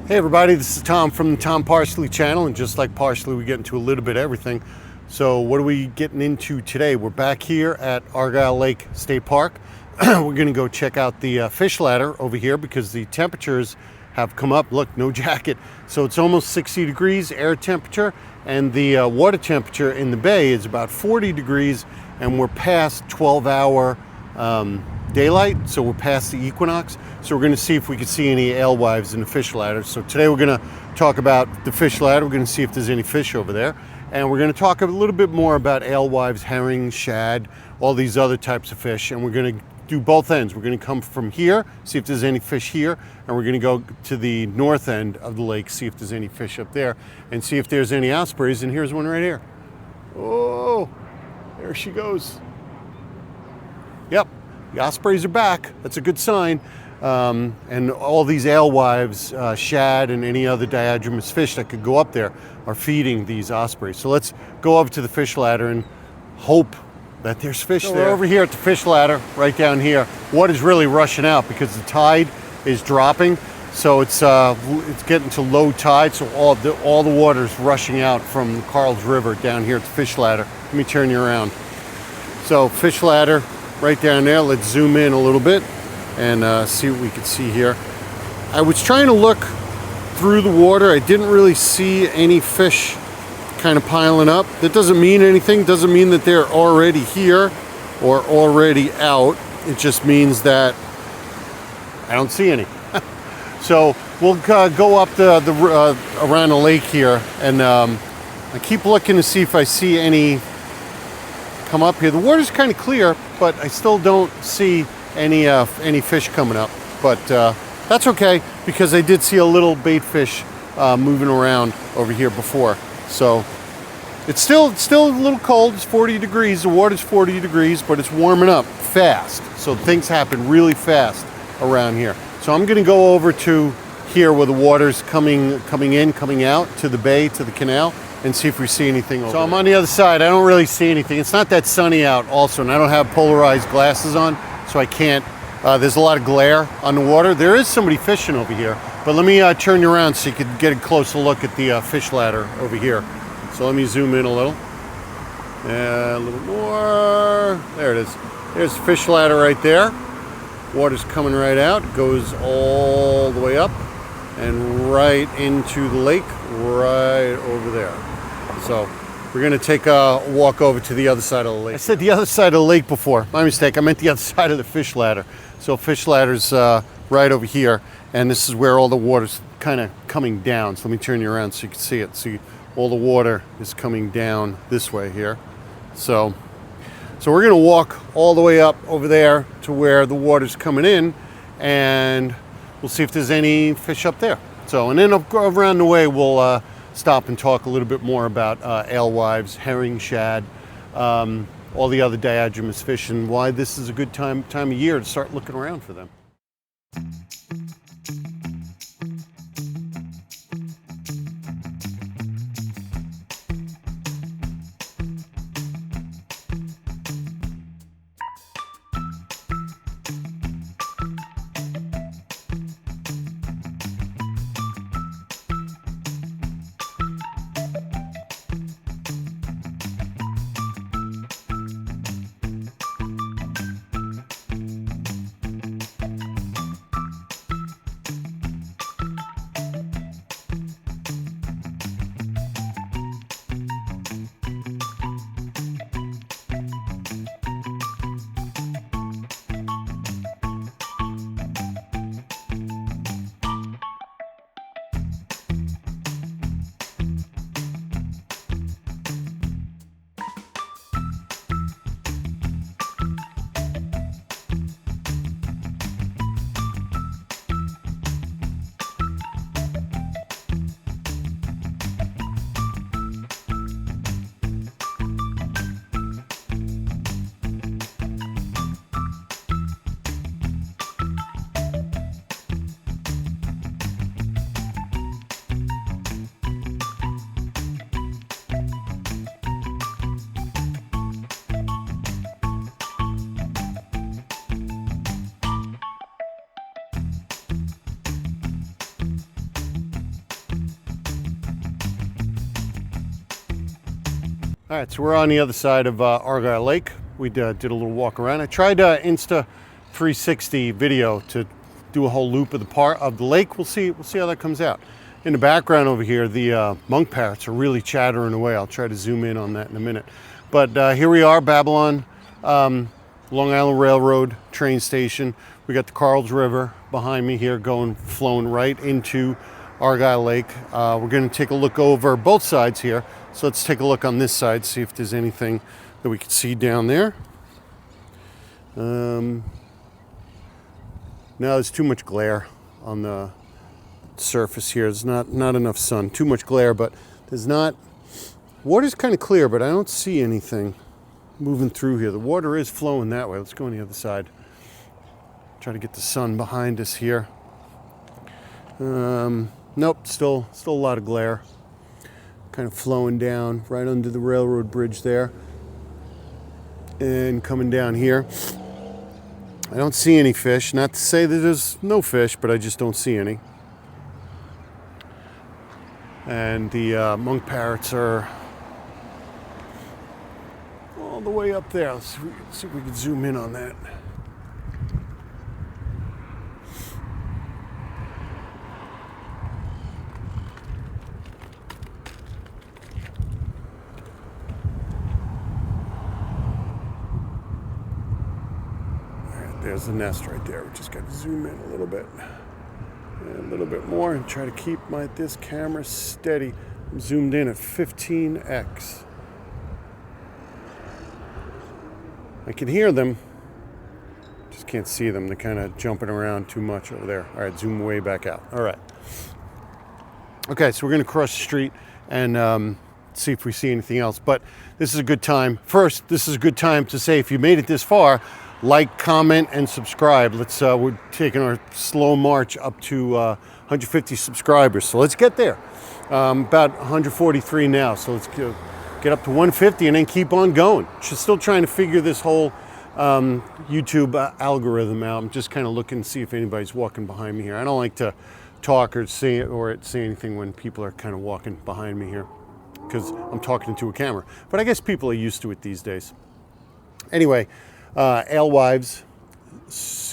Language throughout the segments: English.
Hey everybody, this is Tom from the Tom Parsley channel, and just like Parsley, we get into a little bit of everything. So what are we getting into today? We're back here at Argyle Lake State Park. We're gonna go check out the fish ladder over here because the temperatures have come up. Look, no jacket. So it's almost 60 degrees air temperature, and the water temperature in the bay is about 40 degrees, and we're past 12-hour daylight, so we're past the equinox. So we're going to see if we can see any alewives in the fish ladder. So today we're going to talk about the fish ladder. We're going to see if there's any fish over there, and we're going to talk a little bit more about alewives, herring, shad, all these other types of fish, and we're going to do both ends. We're going to come from here, see if there's any fish here, and we're going to go to the north end of the lake, see if there's any fish up there, and see if there's any ospreys. And here's one right here. Oh, there she goes. Yep, the ospreys are back. That's a good sign. And all these alewives, shad, and any other diadromous fish that could go up there are feeding these ospreys. So let's go over to the fish ladder and hope that there's fish there. We're over here at the fish ladder, right down here. Water's really rushing out because the tide is dropping. So it's getting to low tide, so all the water's rushing out from the Carl's River down here at the fish ladder. Let me turn you around. So fish ladder right down there. Let's zoom in a little bit and see what we can see here. I was trying to look through the water. I didn't really see any fish kind of piling up. That doesn't mean anything. Doesn't mean that they're already here or already out. It just means that I don't see any. So we'll go up around the lake here, and I keep looking to see if I see any come up here. The water's kind of clear, but I still don't see any fish coming up. But that's okay, because I did see a little bait fish moving around over here before. So it's still a little cold. It's 40 degrees. The water's 40 degrees, but it's warming up fast. So things happen really fast around here. So I'm going to go over to here where the water's coming in, coming out to the bay, to the canal, and see if we see anything over there. So I'm on the other side. I don't really see anything. It's not that sunny out also, and I don't have polarized glasses on, so I can't. There's a lot of glare on the water. There is somebody fishing over here, but let me turn you around so you can get a closer look at the fish ladder over here. So let me zoom in a little. A little more. There it is. There's the fish ladder right there. Water's coming right out. It goes all the way up and right into the lake right over there. So we're going to take a walk over to the other side of the lake. I said the other side of the lake before. My mistake. I meant the other side of the fish ladder. So fish ladder's right over here, and this is where all the water's kind of coming down. So let me turn you around so you can see it. See, all the water is coming down this way here. So we're going to walk all the way up over there to where the water's coming in, and we'll see if there's any fish up there. So, and then around the way we'll stop and talk a little bit more about alewives, herring, shad, all the other diadromous fish, and why this is a good time of year to start looking around for them. All right, so we're on the other side of Argyle Lake. We did a little walk around. I tried Insta 360 video to do a whole loop of the lake. We'll see how that comes out. In the background over here, the monk parrots are really chattering away. I'll try to zoom in on that in a minute. But here we are, Babylon, Long Island Railroad train station. We got the Carls River behind me here, flowing right into Argyle Lake. We're going to take a look over both sides here. So let's take a look on this side, see if there's anything that we can see down there. No, there's too much glare on the surface here. There's not enough sun. Too much glare, but there's not. Water's kind of clear, but I don't see anything moving through here. The water is flowing that way. Let's go on the other side. Try to get the sun behind us here. Nope, still a lot of glare. Kind of flowing down right under the railroad bridge there. And coming down here. I don't see any fish. Not to say that there's no fish, but I just don't see any. And the monk parrots are all the way up there. Let's see if we can zoom in on that. There's the nest right there. We just got to zoom in a little bit. And a little bit more and try to keep this camera steady. I'm zoomed in at 15x. I can hear them. Just can't see them. They're kind of jumping around too much over there. All right, zoom way back out. All right. Okay, so we're going to cross the street and see if we see anything else. But this is a good time. First, this is a good time to say if you made it this far, like, comment, and subscribe. We're taking our slow march up to 150 subscribers. So let's get there. About 143 now. So let's get up to 150 and then keep on going. Just still trying to figure this whole YouTube algorithm out. I'm just kind of looking to see if anybody's walking behind me here. I don't like to talk or say anything when people are kind of walking behind me here because I'm talking to a camera. But I guess people are used to it these days. Anyway. Alewives,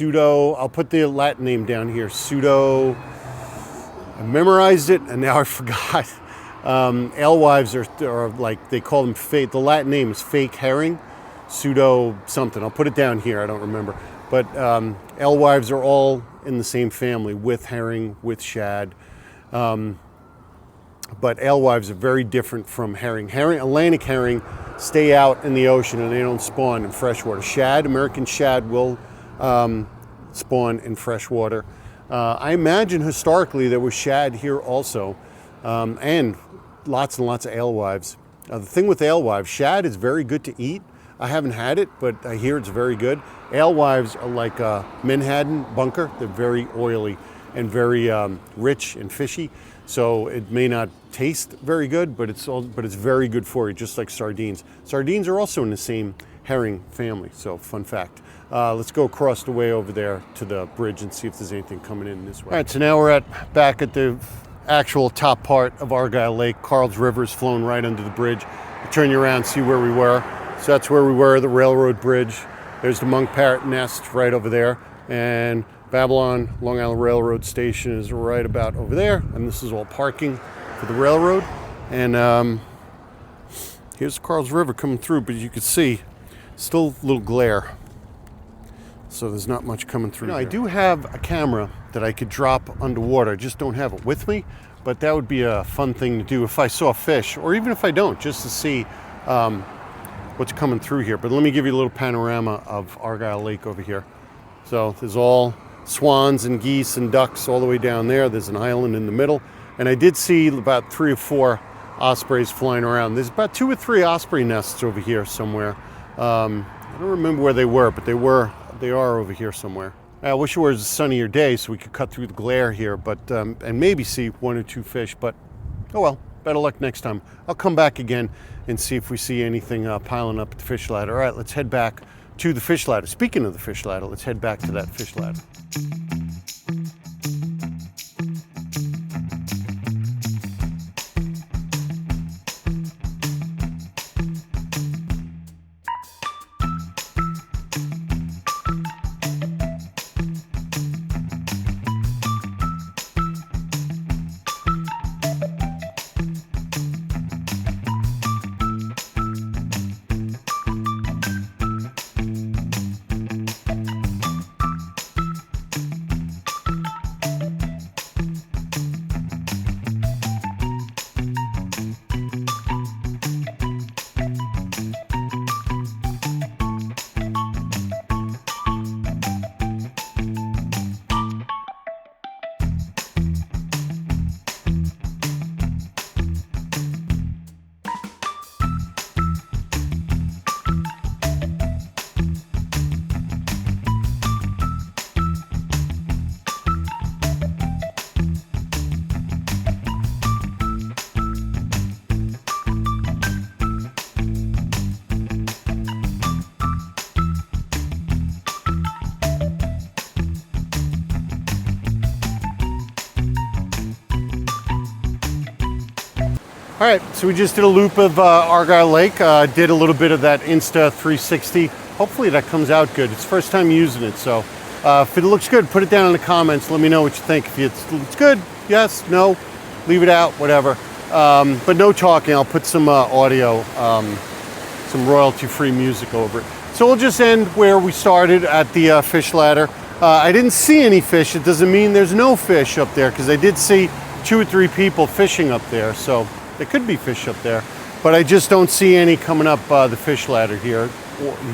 I'll put the Latin name down here, I memorized it and now I forgot. Alewives are like, they call them fake, the Latin name is fake herring, something. I'll put it down here, I don't remember. But alewives are all in the same family with herring, with shad. But alewives are very different from herring. Atlantic herring stay out in the ocean and they don't spawn in freshwater. American shad will spawn in freshwater. I imagine historically there was shad here also, and lots and lots of alewives. The thing with alewives, shad is very good to eat. I haven't had it, but I hear it's very good. Alewives are like Manhattan bunker. They're very oily and very rich and fishy. So it may not taste very good, but it's very good for you, just like sardines. Sardines are also in the same herring family, so fun fact. Let's go across the way over there to the bridge and see if there's anything coming in this way. All right, so now we're back at the actual top part of Argyle Lake. Carls River is flowing right under the bridge. I'll turn you around, see where we were. So that's where we were, the railroad bridge. There's the monk parrot nest right over there. And Babylon, Long Island Railroad Station is right about over there, and this is all parking for the railroad. And here's the Carls River coming through, but you can see still a little glare. So there's not much coming through. I do have a camera that I could drop underwater. I just don't have it with me, but that would be a fun thing to do if I saw fish, or even if I don't, just to see what's coming through here. But let me give you a little panorama of Argyle Lake over here. So there's all swans and geese and ducks all the way down there. There's an island in the middle. And I did see about 3 or 4 ospreys flying around. There's about 2 or 3 osprey nests over here somewhere. I don't remember where they were, but they are over here somewhere. I wish it was a sunnier day so we could cut through the glare here, but and maybe see 1 or 2 fish, but oh well, better luck next time. I'll come back again and see if we see anything piling up at the fish ladder. All right, let's head back to the fish ladder. Speaking of the fish ladder, let's head back to that fish ladder. All right, so we just did a loop of Argyle Lake. Did a little bit of that Insta 360. Hopefully that comes out good. It's first time using it, so if it looks good, put it down in the comments. Let me know what you think. If it's good, yes, no, leave it out, whatever. But no talking. I'll put some audio, some royalty-free music over it. So we'll just end where we started at the fish ladder. I didn't see any fish. It doesn't mean there's no fish up there, because I did see 2 or 3 people fishing up there. So there could be fish up there, but I just don't see any coming up the fish ladder here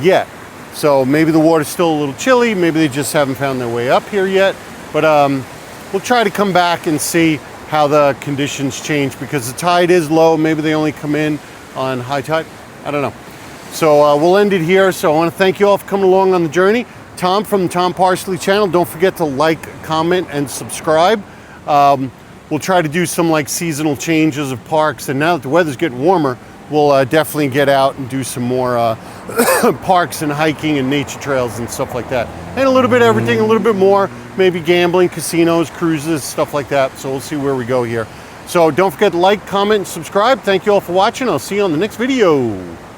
yet. So maybe the water's still a little chilly. Maybe they just haven't found their way up here yet. But we'll try to come back and see how the conditions change, because the tide is low. Maybe they only come in on high tide. I don't know. So we'll end it here. So I want to thank you all for coming along on the journey. Tom from the Tom Parsley channel. Don't forget to like, comment, and subscribe. We'll try to do some like seasonal changes of parks, and now that the weather's getting warmer, we'll definitely get out and do some more parks and hiking and nature trails and stuff like that. And a little bit of everything, a little bit more, maybe gambling, casinos, cruises, stuff like that. So we'll see where we go here. So don't forget to like, comment, and subscribe. Thank you all for watching. I'll see you on the next video.